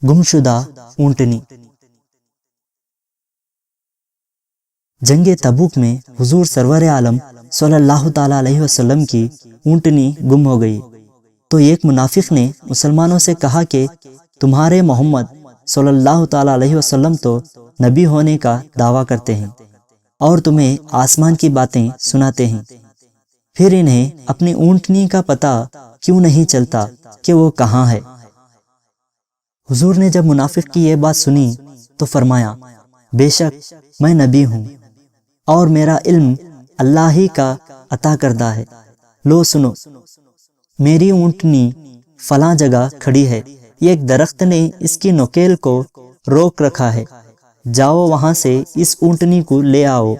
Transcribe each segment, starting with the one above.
گمشدہ اونٹنی۔ جنگ تبوک میں حضور سرور عالم صلی اللہ تعالیٰ علیہ وسلم کی اونٹنی گم ہو گئی تو ایک منافق نے مسلمانوں سے کہا کہ تمہارے محمد صلی اللہ تعالیٰ علیہ وسلم تو نبی ہونے کا دعویٰ کرتے ہیں اور تمہیں آسمان کی باتیں سناتے ہیں، پھر انہیں اپنی اونٹنی کا پتہ کیوں نہیں چلتا کہ وہ کہاں ہے؟ حضور نے جب منافق کی یہ بات سنی تو فرمایا، بے شک میں نبی ہوں اور میرا علم اللہ ہی کا عطا کردہ ہے۔ لو سنو، میری اونٹنی فلاں جگہ کھڑی ہے، ایک درخت نے اس کی نوکیل کو روک رکھا ہے، جاؤ وہاں سے اس اونٹنی کو لے آؤ۔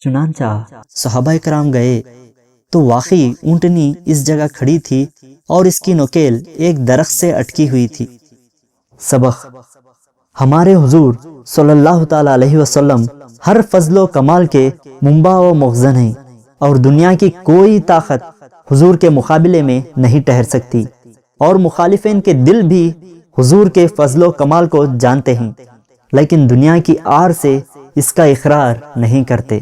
چنانچہ صحابہ کرام گئے تو واقعی اونٹنی اس جگہ کھڑی تھی اور اس کی نوکیل ایک درخت سے اٹکی ہوئی تھی۔ سبق: ہمارے حضور صلی اللہ تعالیٰ علیہ وسلم ہر فضل و کمال کے منبع و مخزن ہیں اور دنیا کی کوئی طاقت حضور کے مقابلے میں نہیں ٹھہر سکتی، اور مخالفین کے دل بھی حضور کے فضل و کمال کو جانتے ہیں لیکن دنیا کی آر سے اس کا اقرار نہیں کرتے۔